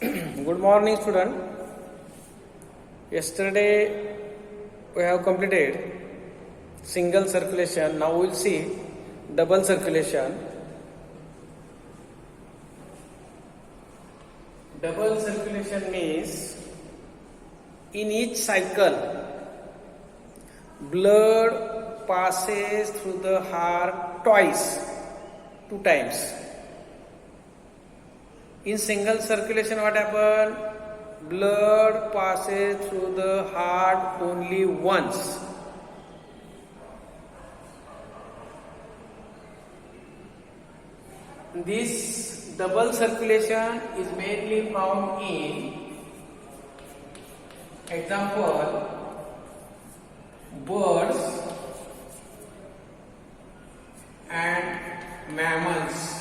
Good morning, student. Yesterday we have completed single circulation. Now we will see double circulation. Double circulation means in each cycle blood passes through the heart twice, 2 times. In single circulation, what happens? Blood passes through the heart only once. This double circulation is mainly found in, example, birds and mammals.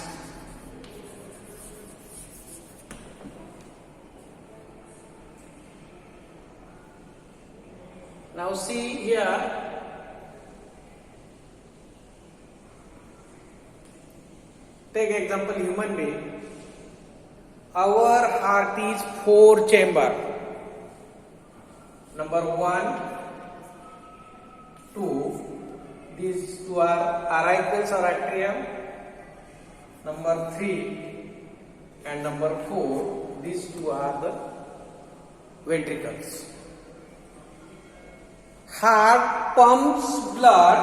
Now see here, take example human being. Our heart is 4 chamber. Number 1, 2. These 2 are auricles or atrium. Number 3 and number 4. These 2 are the ventricles. Heart pumps blood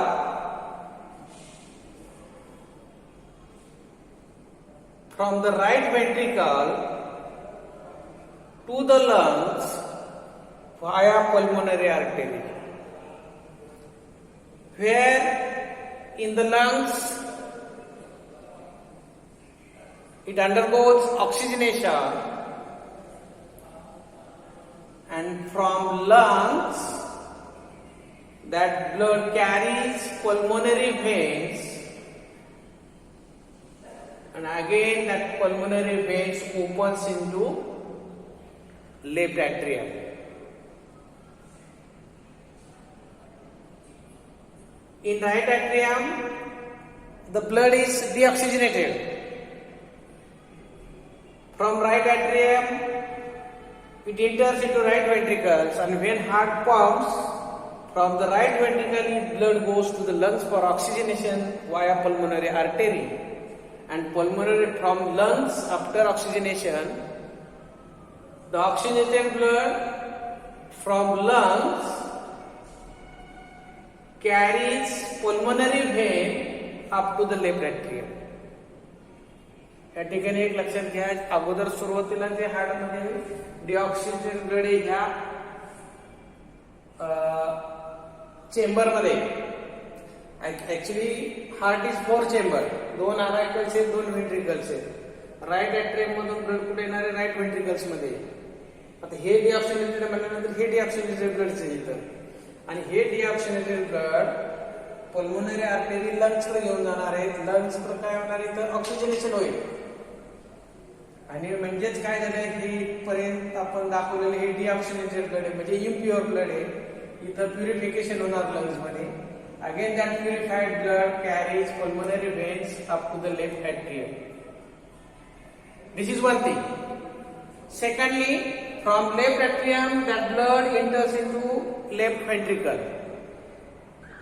from the right ventricle to the lungs via pulmonary artery. Where in the lungs it undergoes oxygenation, and from lungs that blood carries pulmonary veins, and again that pulmonary veins opens into left atrium. In right atrium, the blood is deoxygenated. From right atrium, it enters into right ventricles, and when heart pumps, from the right ventricle, blood goes to the lungs for oxygenation via pulmonary artery, and pulmonary from lungs after oxygenation, the oxygenated blood from lungs carries pulmonary vein up to the left atrium. या ठिकाणी एक लक्षात घ्या, अगोदर सुरुवातीला जे हार्टमध्ये डिऑक्सिजन blood ह्या chamber मध्ये, actually heart is 4 chamber, 2 अरायकल्स आहेत, 2 व्हेंट्रिकल्स आहेत. राईट एट्रियम मधून ब्लड कुठे येणार आहे? राईट व्हेंट्रिकल्स मध्ये. आता हे डिऑक्सिजनेटेड म्हणल्यानंतर हे डिऑक्सिजनेटेड ब्लडचे इथं, आणि हे deoxygenated blood pulmonary artery lungs कडे घेऊन जाणार आहेत. लंग्स कडे काय होणार आहे? तर ऑक्सिजनेशन होईल. आणि म्हणजेच काय झालंय, हे पर्यंत आपण दाखवलेलं हे डिऑक्सिजनेटेड ब्लड आहे, म्हणजे इम्प्युअर ब्लड आहे. इथं प्युरिफिकेशन होणार लंग्स मध्ये. Again that purified blood carries pulmonary veins up to the left atrium. This is one thing. Secondly, from left atrium that blood enters into left ventricle.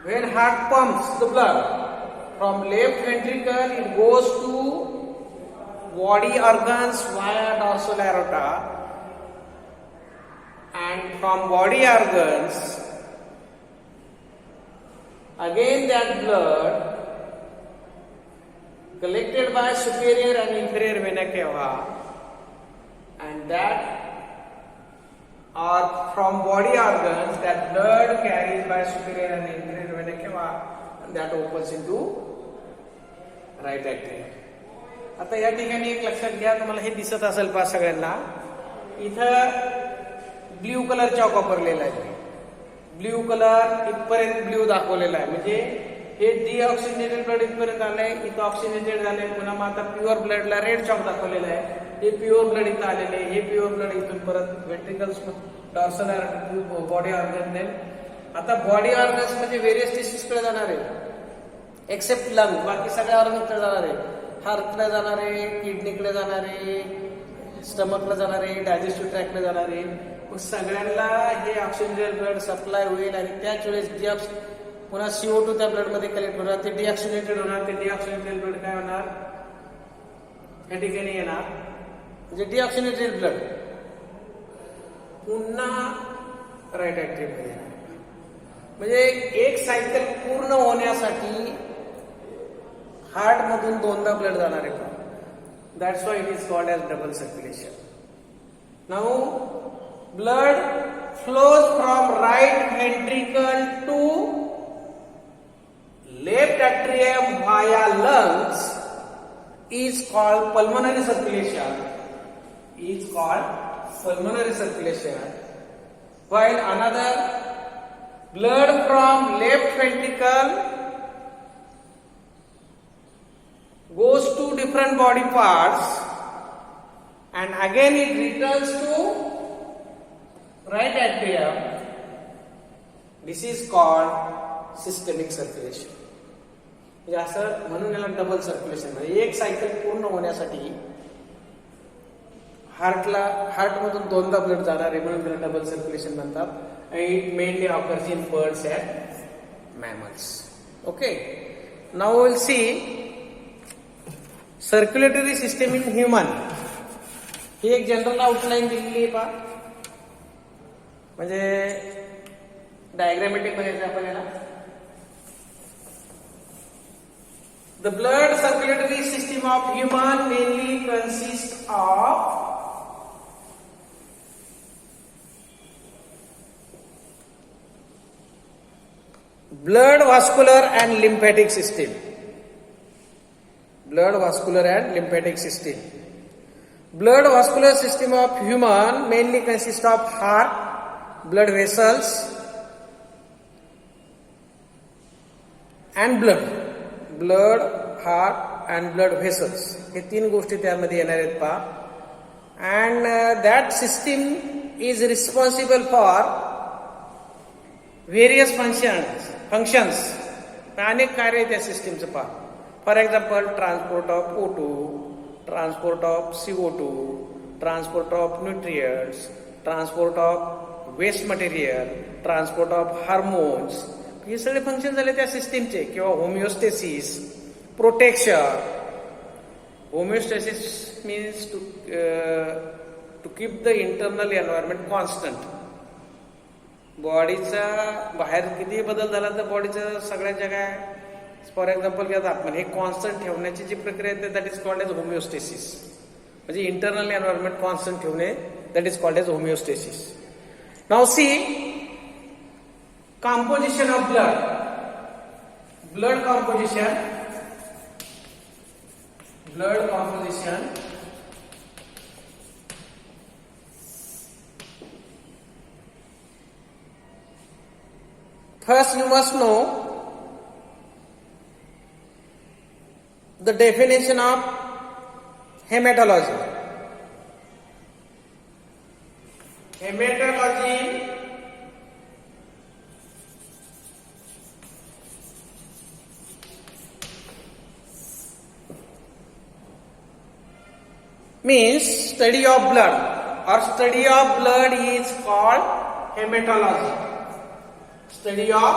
When heart pumps the blood from left ventricle, it goes to body organs via dorsal aorta, and from body organs again that blood collected by superior and inferior vena cava, and that or from body organs that blood carries by superior and inferior vena cava, and that opens into right atrium. आता या ठिकाणी एक लक्षात घ्या, तुम्हाला हे दिसत असेल पा सगळ्यांना, इथं ब्ल्यू कलर चॉक वापरलेला आहे. ब्ल्यू कलर इथपर्यंत ब्ल्यू दाखवलेला आहे, म्हणजे हे डिऑक्सिजनेटेड ब्लड इथपर्यंत आलंय, इथं ऑक्सिजनेटेड झालंय. पुन्हा मग आता प्युअर ब्लडला रेड चॉक दाखवलेला आहे, हे प्युअर ब्लड इथं आलेले आहे. हे प्युअर ब्लड इथून परत व्हेंट्रिकल्स, डॉर्सल बॉडी ऑर्गन देईल. आता बॉडी ऑर्गन्स म्हणजे व्हेरियस टिश्यूज कडे जाणार आहे, एक्सेप्ट लंग, बाकी सगळ्या ऑर्गन्स कडे जाणार आहे. हार्टकडे जाणार आहे, किडनीकडे जाणार आहे, स्टमकला जाणार आहे, डायजेस्टिव्ह ट्रॅक्टला जाणार आहे. मग सगळ्यांना हे ऑक्सिजन ब्लड सप्लाय होईल आणि त्याच वेळेस पुन्हा CO2 त्या ब्लड मध्ये कलेक्ट होणार, ते डिऑक्सिनेटेड होणार. ते डिऑक्सिनेटेड ब्लड काय होणार, या ठिकाणी येणार, म्हणजे डिऑक्सिनेटेड ब्लड पुन्हा राईट ऍट्रियम मध्ये येणार. म्हणजे एक सायकल पूर्ण होण्यासाठी हार्ट मधून दोनदा ब्लड जाणार आहे. That's why it is called as double circulation. Now blood flows from right ventricle to left atrium via lungs is called pulmonary circulation. Is called pulmonary circulation. While another blood from left ventricle goes to different body parts and again it returns to right atrium. This is called systemic circulation. म्हणजे असं म्हणून याला double circulation. एक cycle पूर्ण होण्यासाठी heart मधून दोनदा blood जाणार आहे म्हणून त्याला डबल सर्क्युलेशन म्हणतात. It mainly occurs in birds and mammals. Okay, now will see circulatory system in human. ही एक जनरल आउटलाईन दिलेली आहे पहा, म्हणजे डायग्रामॅटिक बनायचं आपण याला. The blood circulatory system of human mainly consists of blood vascular and lymphatic system. Blood vascular and lymphatic system. Blood vascular system of human mainly consists of heart, blood vessels and blood. Blood, heart and blood vessels हे तीन गोष्टी त्यामध्ये येणार आहेत पहा. And that system is responsible for various functions. अनेक कार्य आहे त्या सिस्टीमचं पहा. For example transport of O2, transport of CO2, transport of nutrients, transport of waste material, transport of hormones. हे सगळे फंक्शन झाले त्या सिस्टीमचे. किंवा homeostasis, protection. Homeostasis means to keep the internal environment constant. बॉडीचा बाहेर किती बदल झाला तर बॉडीचं सगळ्यांच्या काय, फॉर एक्झाम्पल घ्या तापमान, हे कॉन्स्टंट ठेवण्याची जी प्रक्रिया आहे that is called as homeostasis. म्हणजे इंटरनल एन्व्हायरमेंट कॉन्स्टंट ठेवणे, that is called as homeostasis. Now see composition of blood composition. First you must know the definition of hematology. Hematology means study of blood, or study of blood is called hematology. Study of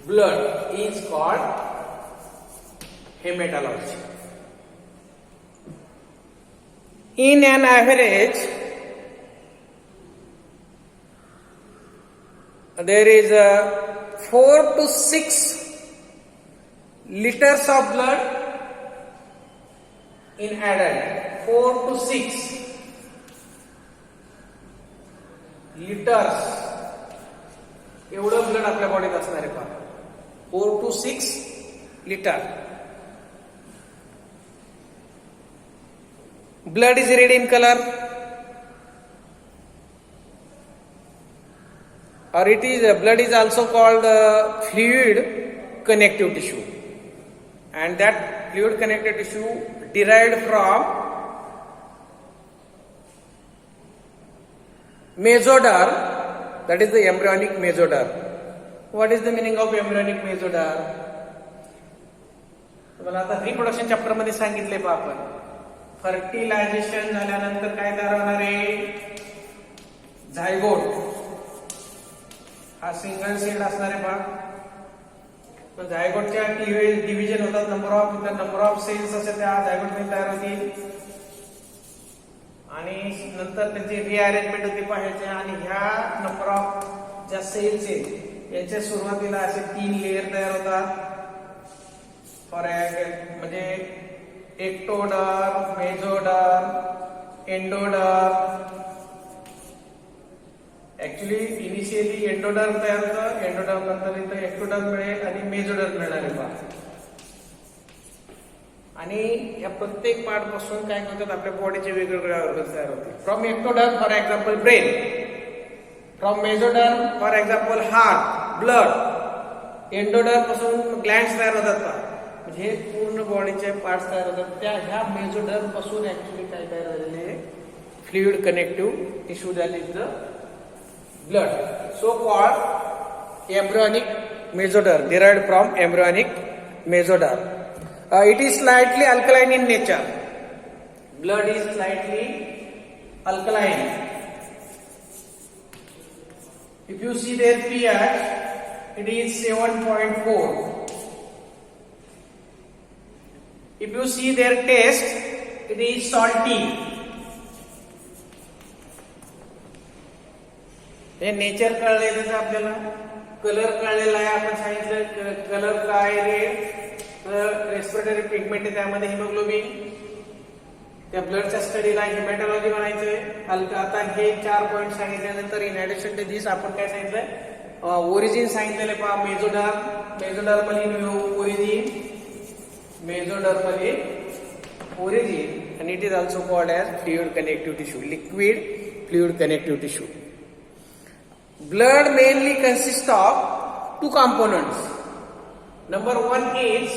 blood is called hematology. In an average, there is 4 to 6 liters of blood in adult. 4 to 6 liters एवढं blood आपल्या बॉडीत असणार आहे. 4 to 6 litre. Blood is red in colour, or it is blood is also called fluid connective tissue, and that fluid connective tissue derived from mesoderm, that is the embryonic mesoderm. What is the meaning of embryonic mesoderm? तुम्हाला आता reproduction chapter मध्ये सांगितले पहा आपण. Fertilisation झाल्यानंतर काय तयार होणार आहे? झायगोट. हा सिंगल सेल असणारे भाग. झायगोटच्या क्लिवेज डिव्हिजन होतात. नंबर ऑफ सेल्स असे त्या झायगोटमध्ये तयार होतील आणि नंतर त्याची रिअरेंजमेंट होती पाहायचे. आणि ह्या नंबर ऑफ ज्या सेल्स आहेत यांच्या सुरुवातीला असे 3 लेयर तयार होतात. फॉर म्हणजे ectoderm, mesoderm, endoderm. Actually initially endoderm तयार होतं. एंडोडर्म नंतर इथं एक्टोडर्म मिळेल आणि मेसोडर्म मिळणार आहे. आणि या प्रत्येक पार्ट पासून काय होतात आपल्या बॉडीचे वेगवेगळे ऑर्गन्स तयार होते. From ectoderm for example brain. From mesoderm for example heart, blood. Endoderm पासून ग्लँड्स तयार होतात. म्हणजे हे पूर्ण बॉडीचे पार्ट्स तयार होतात. त्या ह्या मेसोडर्म पासून ऍक्च्युली काय तयार झालेले fluid connective tissue that is the blood, so called embryonic mesoderm, derived from embryonic mesoderm. It is slightly alkaline in nature. Blood is slightly alkaline. If you see their pH, it is 7.4. If you see their taste, it is salty. हे nature कळलंय त्याचं आपल्याला. Colour कळलेला आहे. आपण सांगितलं colour काय रे, respiratory pigment आहे त्यामध्ये हिमोग्लोबिन. त्या ब्लडच्या स्टडीला हिमॅटॉलॉजी म्हणायचंय. आता हे 4 पॉईंट सांगितल्यानंतर इन ऍडिशन टू दिस आपण काय सांगितलं, ओरिजिन सांगितलेलं पहा. Mesodermal origin, mesodermal origin, and it is also called as fluid connective tissue, liquid fluid connective tissue. Blood mainly consists of 2 components. Number 1 is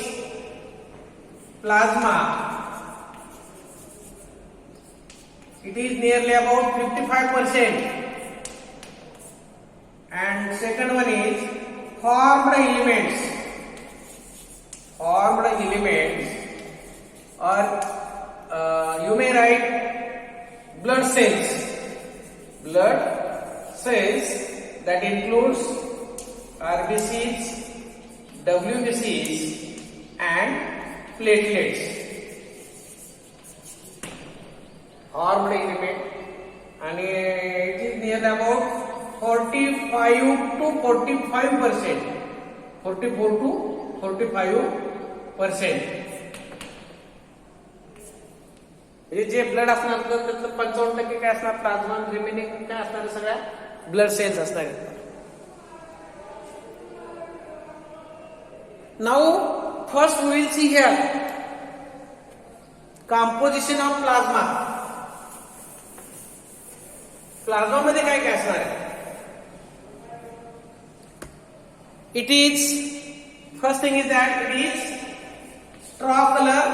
plasma. It is nearly about 55%. And second one is formed elements. Formed elements, or you may write blood cells. Blood cells that includes RBCs, WBCs and platelets. Formed element, and it is near about 45 to 45%, 44 to 45%. J blood असणार त्यातलं 55% काय असणार plasma, remaining काय असणार सगळ्या blood cells असणार. Now first we will see here composition of plasma. Plasma मध्ये काय काय असणार आहे? It is first thing is that it is straw colour.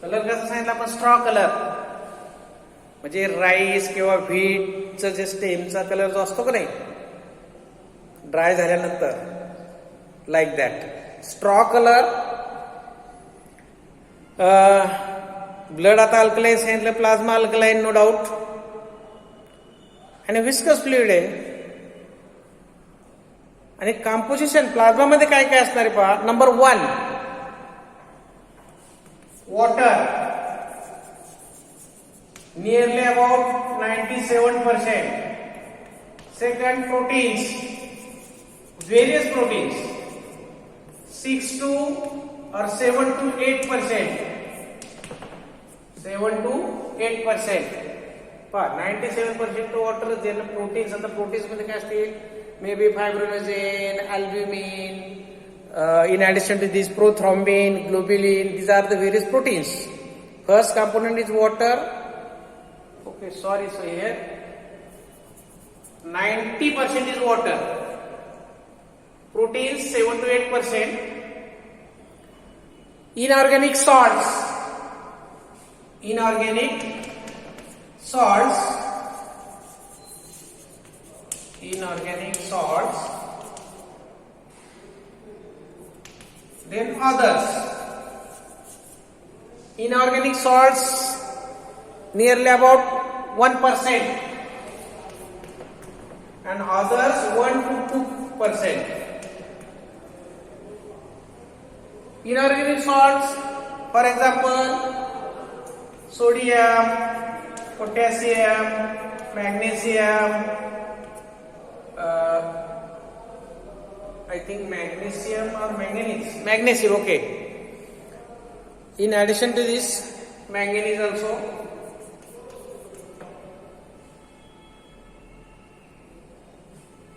Colour कसं सांगितलं आपण? स्ट्रॉ कलर म्हणजे राईस किंवा व्हीटचं जे स्टेमचा कलर जो असतो का नाही ड्राय झाल्यानंतर, like that straw colour. Blood आता अल्कलाईन सांगितलं, प्लाझ्मा अल्कलाईन नो डाऊट, आणि विस्कस फ्लुइड आहे. आणि कंपोजिशन प्लाझ्मा मध्ये काय काय असणार आहे पहा. Number 1 water, nearly about 97%. Second, proteins, various proteins, 6 to or 7 to 8%, 7 to 8%. 97% to water. Then proteins, and the proteins मध्ये काय असतील? Maybe fibrinogen, albumin. In addition to this, prothrombin, globulin, these are the various proteins. First component is water. Okay, sorry, so here 90% is water. Proteins 7 to 8%. Inorganic salts. Inorganic salts. Inorganic salts. Then others. Inorganic salts nearly about 1%, and others 1 to 2%. Inorganic salts, for example, sodium, potassium, magnesium, I think magnesium or manganese. Magnesium, okay. In addition to this, manganese also.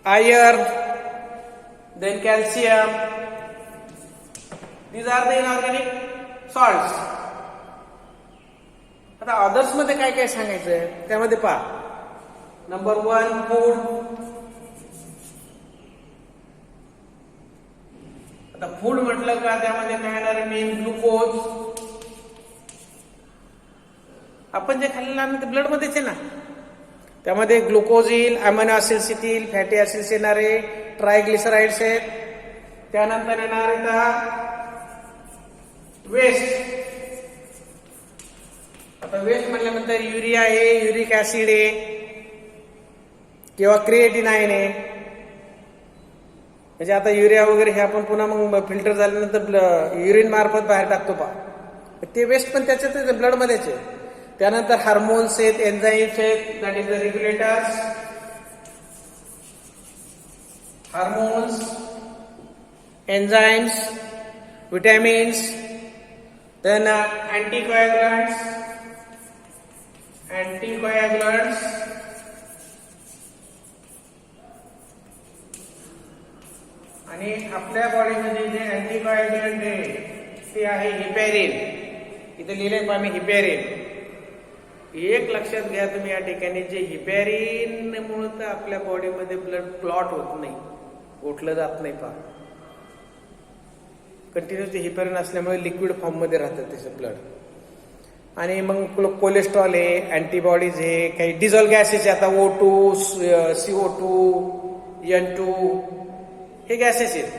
Iron, then calcium. These are the inorganic salts. आता others मध्ये काय काय सांगायचं त्यामध्ये पहा. Number 1 food. आता food म्हटलं का त्यामध्ये काय येणार मेन ग्लुकोज. आपण जे खाल्लेलं अन्न ते ब्लड मध्येच आहे ना. त्यामध्ये ग्लुकोज येईल, अमिनो ऍसिड्स येतील, फॅटी ऍसिड्स येणारे, ट्रायग्लिसराइड्स आहेत. त्यानंतर येणार येतात वेस्ट. आता वेस्ट म्हटल्यानंतर युरिया आहे, युरिक ऍसिड आहे किंवा क्रिएटिनाइन आहे. म्हणजे आता युरिया वगैरे हे आपण पुन्हा मग फिल्टर झाल्यानंतर युरिन मार्फत बाहेर टाकतो पहा. ते वेस्ट पण त्याच्यात ब्लड मध्येच आहे. त्यानंतर हार्मोन्स आहेत, एन्झाईम्स आहेत, that is the regulators. Hormones, enzymes, vitamins, then anticoagulants आणि आपल्या बॉडीमध्ये जे अँटीकोॲग्युलंट आहे ते आहे हिपॅरिन. इथे लिहिलंय पहा मी हिपॅरिन. एक लक्षात घ्या तुम्ही या ठिकाणी, जे हिपॅरिन मुळे तर आपल्या बॉडीमध्ये ब्लड क्लॉट होत नाही, उठलं जात नाही पहा. कंटिन्युअसली हिपॅरिन असल्यामुळे लिक्विड फॉर्म मध्ये राहतं त्याचं ब्लड. आणि मग कोलेस्ट्रॉल आहे, अँटीबॉडीज आहे, काही डिझॉल्व गॅसेस आहे. आता O2, CO2, N2 हे गॅसेस आहेत.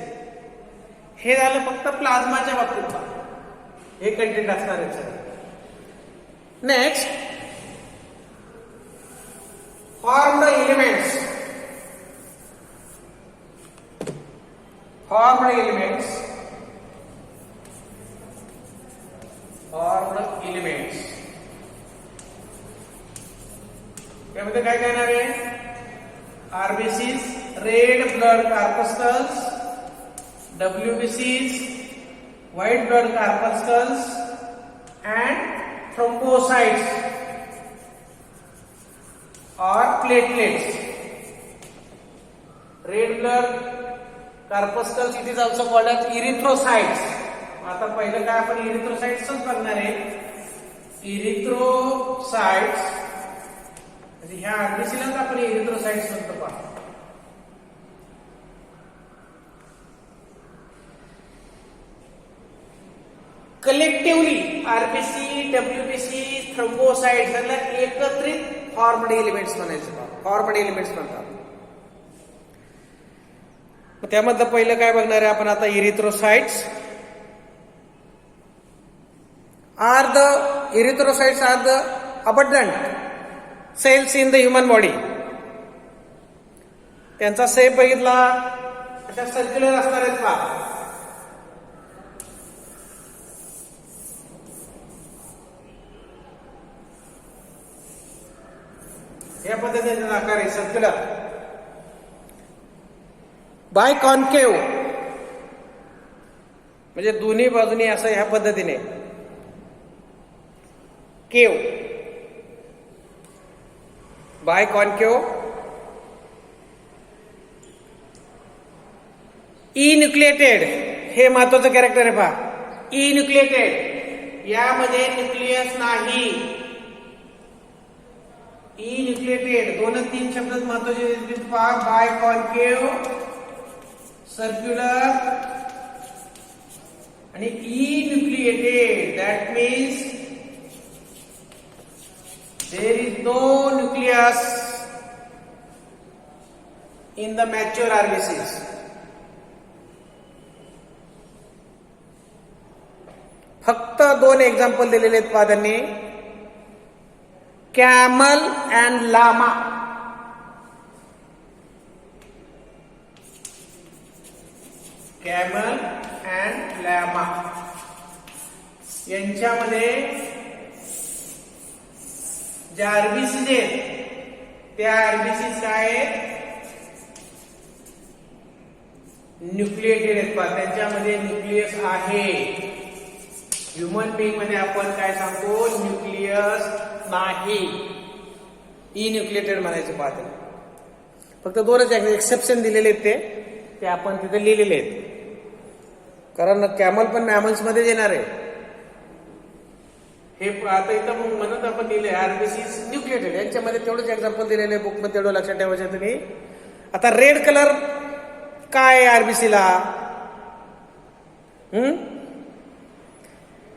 हे झालं फक्त प्लाझ्माच्या बाबतीत हे कंटेंट असणार आहे. Next, formed elements. Formed elements यामध्ये काय करणार आहे? आरबीसीज, रेड ब्लड कार्पस्कल्स, डब्ल्यूबीसीज, white blood corpuscles and thrombocytes or platelets. Red blood corpuscles, it is also called as erythrocytes. आता पहिलं काय आपण इरिथ्रोसाइट्सच बघणार आहे. इरिथ्रोसाइट्स म्हणजे ह्या आरबीसीलाच आपण इरिथ्रोसाइट्स म्हणतो पहा. कलेक्टिव्हली आरबीसी, डब्ल्यूबीसी, थ्रोम्बोसाइट्स यांना एकत्रित फॉर्म्ड एलिमेंट्स म्हणायचं. फॉर्म्ड एलिमेंट्स म्हणतात. त्यामधलं पहिलं काय बघणार आहे आपण आता? Erythrocytes are the abundant cells in the human body. त्यांचा शेप बघितला अशा सर्क्युलर असणार आहेत पहा. या पद्धतीचा आकार आहे सर्क्युलर. बाय कॉन्केव म्हणजे दोन्ही बाजूनी असं ह्या पद्धतीने. केव, बाय कॉन्केव. इन्युक्लिएटेड हे महत्वाचं कॅरेक्टर आहे पहा. इन्युक्लिएटेड यामध्ये न्यूक्लियस नाही. इन्युक्लिएटेड 2-3 शब्द महत्वाचे पहा. बाय कॉन्केव, सर्क्युलर आणि enucleated. That means there is no nucleus in the mature RBCs. फक्त 2 एक्झाम्पल दिलेले आहेत पहा त्यांनी, camel and llama. Camel and llama यांच्यामध्ये ज्या आरबीसीज आहेत त्या आरबीसीज काय आहेत, न्यूक्लिएटेड आहेत पहा, त्यांच्यामध्ये न्यूक्लियस आहे. ह्युमन बीइंग मध्ये आपण काय सांगतो, न्यूक्लियस नाही, इन्यूक्लिएटेड म्हणायचं पाहते. फक्त 2च एक्सेप्शन दिलेले आहेत ते आपण तिथे लिहिलेले आहेत, कारण कॅमल पण मॅमल्स मध्ये येणार आहे. हे आता इथं म्हणून आपण लिहिले आरबीसीज न्यूक्लिएटेड, यांच्यामध्ये तेवढंच एक्झाम्पल दिलेले बुक मध्ये, तेवढं लक्षात ठेवायचं तुम्ही. आता रेड कलर काय आरबीसीला,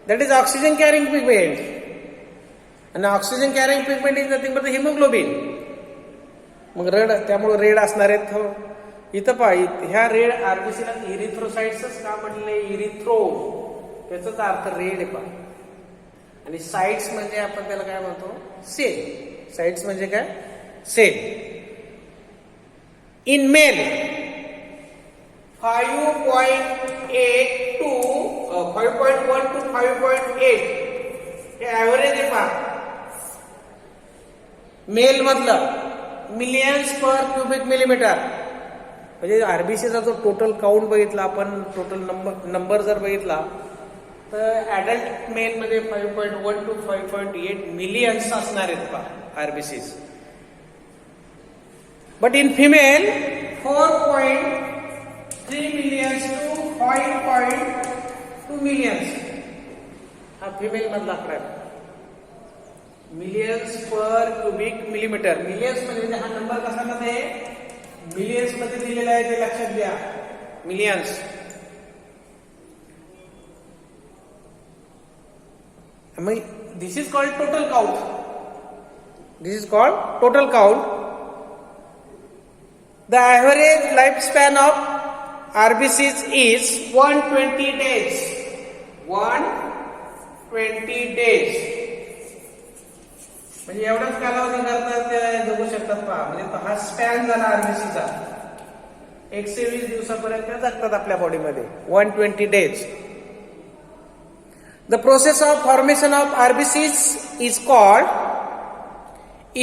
that is oxygen carrying pigment, आणि oxygen carrying pigment is nothing but haemoglobin. मग रेड, त्यामुळे रेड असणार आहेत. इथं पहा, ह्या रेड आरबीसीला इरिथ्रोसाइट्सच का म्हणले, इरिथ्रो त्याचाच अर्थ रेड आहे पहा. आणि साइट्स म्हणजे आपण त्याला काय म्हणतो, सेल. साइट्स म्हणजे काय, सेल. इन मेल 5.1 to 5.8 हे ऍव्हरेज आहे पहा. मेल मधलं मिलियन्स पर क्युबिक मिलीमीटर, म्हणजे आरबीसीचा जो टोटल काउंट बघितला आपण, टोटल नंबर जर बघितला तर ऍडल्ट मेल मध्ये 5.1 to 5.8 मिलियन्स असणार आहेत पहा RBCs. But in female 4.3 millions to 5.2 millions. हा फिमेल मधला आकडा आहे. मिलियन्स पर क्युबिक मिलीमीटर, मिलियन्स म्हणजे हा नंबर कसा मध्ये मिलियन्स मध्ये दिलेला आहे ते लक्षात घ्या, millions. This is called total count. This is called total count. The average lifespan of RBCs is 120 days. 120 days. म्हणजे एवढाच कालावधी करतात ते जगू शकतात पहा. म्हणजे हा स्पॅन झाला आरबीसीचा. 120 दिवसापर्यंत जगतात आपल्या बॉडीमध्ये. 120 days. The process of formation of RBCs is called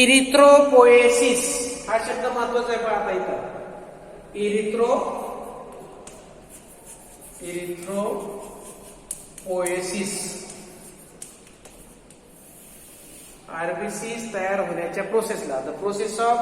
erythropoiesis. हा शब्द महत्वाचा आहे पहा आता इथं. erythropoiesis. RBCs तयार होण्याच्या प्रोसेसला. The process of